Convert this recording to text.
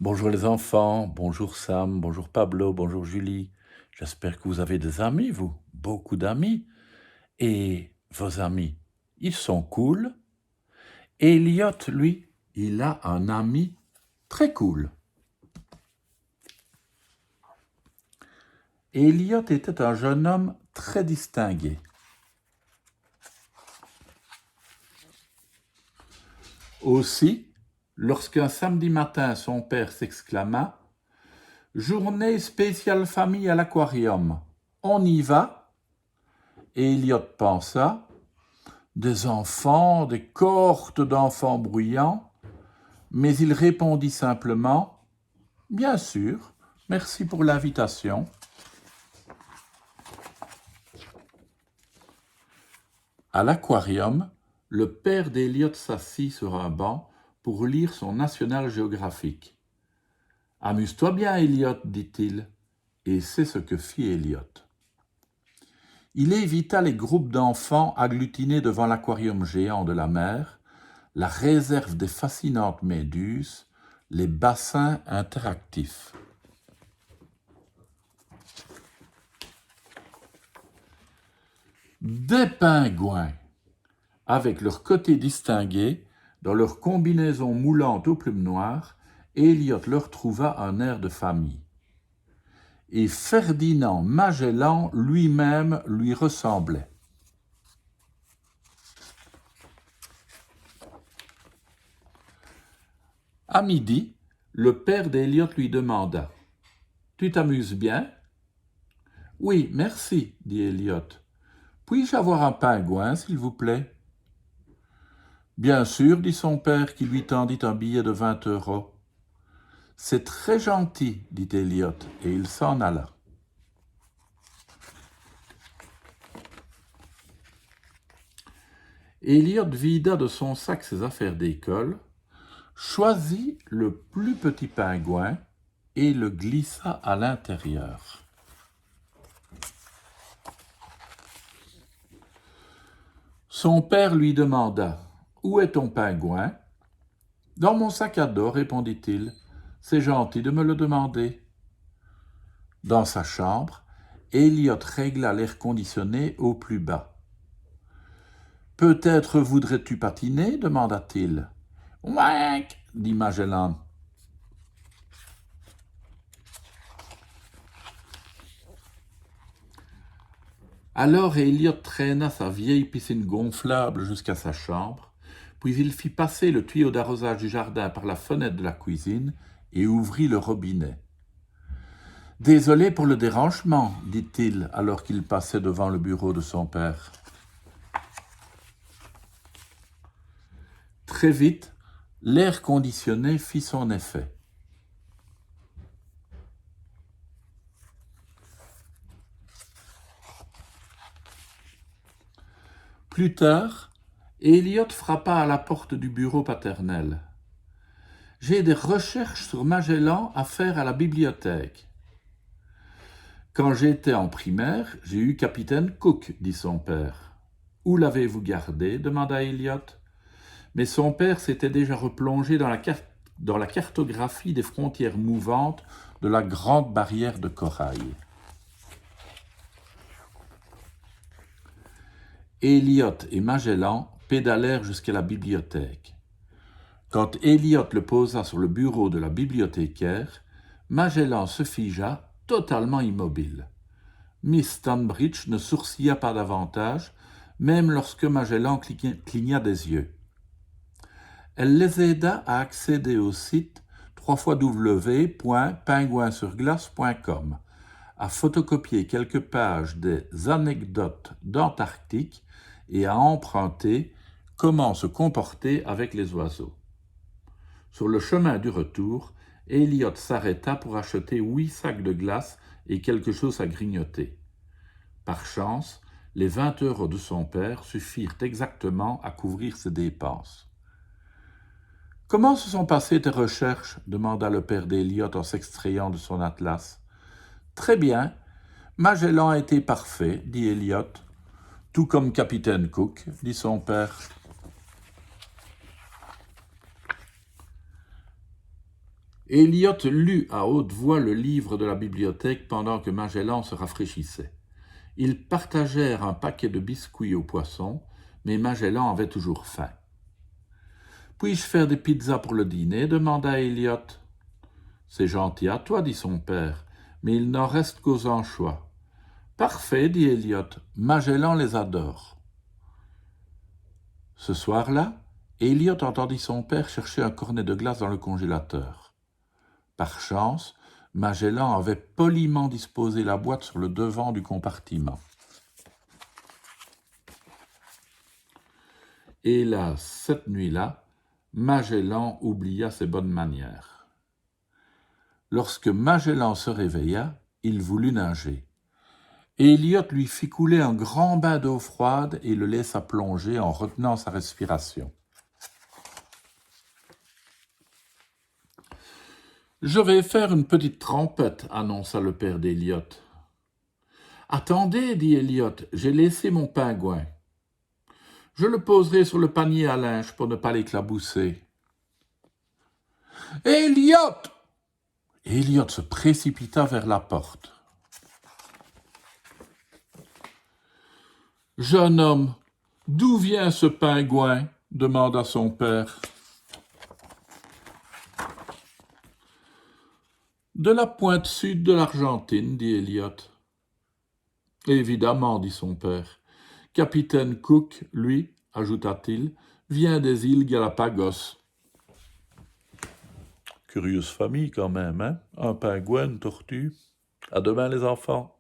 Bonjour les enfants, bonjour Sam, bonjour Pablo, bonjour Julie. J'espère que vous avez des amis, vous, beaucoup d'amis. Et vos amis, ils sont cool. Et Elliot, lui, il a un ami très cool. Et Elliot était un jeune homme très distingué. Aussi, lorsqu'un samedi matin son père s'exclama « Journée spéciale famille à l'aquarium, on y va ?» Et Elliot pensa « Des enfants, des cohortes d'enfants bruyants ?» Mais il répondit simplement « Bien sûr, merci pour l'invitation. » À l'aquarium, le père d'Elliot s'assit sur un banc pour lire son National Geographic. « Amuse-toi bien, Elliot, dit-il, et c'est ce que fit Elliot. Il évita les groupes d'enfants agglutinés devant l'aquarium géant de la mer, la réserve des fascinantes méduses, les bassins interactifs. Des pingouins, avec leur côté distingué, dans leur combinaison moulante aux plumes noires, Elliot leur trouva un air de famille. Et Ferdinand Magellan lui-même lui ressemblait. À midi, le père d'Elliot lui demanda « Tu t'amuses bien ?»« Oui, merci, dit Elliot. Puis-je avoir un pingouin, s'il vous plaît ?» Bien sûr, dit son père qui lui tendit un billet de 20 €. C'est très gentil, dit Elliot, et il s'en alla. Elliot vida de son sac ses affaires d'école, choisit le plus petit pingouin et le glissa à l'intérieur. Son père lui demanda « Où est ton pingouin ?»« Dans mon sac à dos, répondit-il. C'est gentil de me le demander. » Dans sa chambre, Elliot régla l'air conditionné au plus bas. « Peut-être voudrais-tu patiner ?» demanda-t-il. « Ouinc !» dit Magellan. Alors Elliot traîna sa vieille piscine gonflable jusqu'à sa chambre, puis il fit passer le tuyau d'arrosage du jardin par la fenêtre de la cuisine et ouvrit le robinet. « Désolé pour le dérangement, dit-il alors qu'il passait devant le bureau de son père. Très vite, l'air conditionné fit son effet. Plus tard, Elliot frappa à la porte du bureau paternel. « J'ai des recherches sur Magellan à faire à la bibliothèque. »« Quand j'étais en primaire, j'ai eu Capitaine Cook, dit son père. »« Où l'avez-vous gardé ?» demanda Elliot. Mais son père s'était déjà replongé dans la cartographie des frontières mouvantes de la grande barrière de corail. Elliot et Magellan pédalèrent jusqu'à la bibliothèque. Quand Elliot le posa sur le bureau de la bibliothécaire, Magellan se figea, totalement immobile. Miss Stanbridge ne sourcilla pas davantage, même lorsque Magellan cligna des yeux. Elle les aida à accéder au site www.pingouinsurglace.com, à photocopier quelques pages des anecdotes d'Antarctique et à emprunter comment se comporter avec les oiseaux. Sur le chemin du retour, Elliot s'arrêta pour acheter 8 sacs de glace et quelque chose à grignoter. Par chance, les 20 € de son père suffirent exactement à couvrir ses dépenses. « Comment se sont passées tes recherches ?» demanda le père d'Elliot en s'extrayant de son atlas. « Très bien. Magellan a été parfait, dit Elliot. Tout comme Capitaine Cook, dit son père. Elliot lut à haute voix le livre de la bibliothèque pendant que Magellan se rafraîchissait. Ils partagèrent un paquet de biscuits au poisson, mais Magellan avait toujours faim. « Puis-je faire des pizzas pour le dîner » demanda Elliot. « C'est gentil à toi, dit son père, mais il n'en reste qu'aux anchois. »« Parfait, dit Elliot, Magellan les adore. » Ce soir-là, Elliot entendit son père chercher un cornet de glace dans le congélateur. Par chance, Magellan avait poliment disposé la boîte sur le devant du compartiment. Hélas, cette nuit-là, Magellan oublia ses bonnes manières. Lorsque Magellan se réveilla, il voulut nager. Elliot lui fit couler un grand bain d'eau froide et le laissa plonger en retenant sa respiration. « Je vais faire une petite trempette, » annonça le père d'Elliot. « Attendez, dit Elliot, j'ai laissé mon pingouin. Je le poserai sur le panier à linge pour ne pas l'éclabousser. »« Elliot !» Elliot se précipita vers la porte. « Jeune homme, d'où vient ce pingouin ?» demanda son père. « De la pointe sud de l'Argentine, dit Elliot. »« Évidemment, dit son père. Capitaine Cook, lui, ajouta-t-il, vient des îles Galapagos. » Curieuse famille quand même, hein? Un pingouin, une tortue. À demain les enfants.